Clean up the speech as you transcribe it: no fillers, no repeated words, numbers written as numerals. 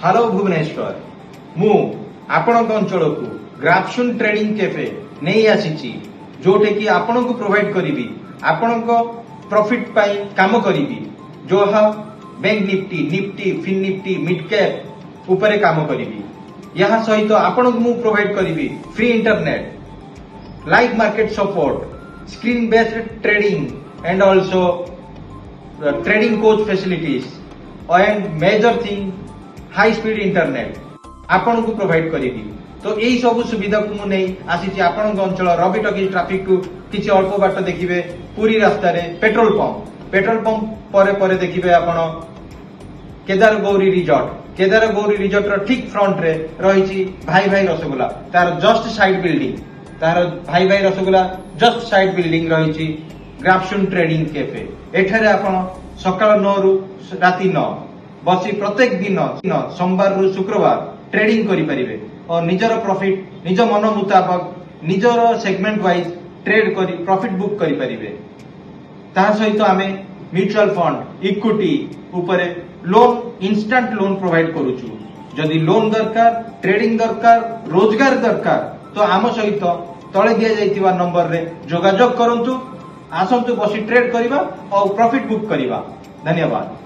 Hello Bhubaneswar मु आपण अंचल को ग्राफसुन ट्रेडिंग कैफे नहीं आसी जोटे कि आपण को प्रोवाइड करी आपण प्रॉफिट पाई काम करी जो bank Nifty Nifty fin Nifty mid cap उपरे काम करी यहाँ सहित आपण को मु प्रोवाइड करी free internet live market support screen based trading and also trading coach facilities and major thing high speed internet आपण को प्रोवाइड करी तो यही सब सुविधा को मु नहीं आसी आपण अंचल रवि टकीज ट्राफिक टू किसी अल्प बाट देखिए पूरी रास्ता रे पेट्रोल पंप परे देखिए आपण केदार गौरी रिजॉर्ट रो ठीक फ्रंट रे रही भाई भाई रसगोला तार जस्ट साइड बिल्डिंग तार भाई भाई रसगोला जस्ट साइड बिल्डिंग रही ग्राफसुन ट्रेडिंग कैफे एठारे आपण सकाळ 9 रु राति 9 बसी प्रत्येक दिन सोमवार रु शुक्रवार ट्रेडिंग करि परिबे और निजर प्रॉफिट निज मन मुताबिक निजर सेगमेंट वाइज ट्रेड करी प्रॉफिट बुक करि परिबे ताहा सहित आमे म्यूचुअल फंड इक्विटी उपरे लोन इंस्टेंट लोन प्रोवाइड करूछु जदि लोन दरकार ट्रेडिंग दरकार रोजगार दरकार तो आम सहित तले दिया जाइतिबा नंबर रे जोगाजोग करंतु आसंतु बसी ट्रेड करिबा और प्रॉफिट बुक करिबा धन्यवाद।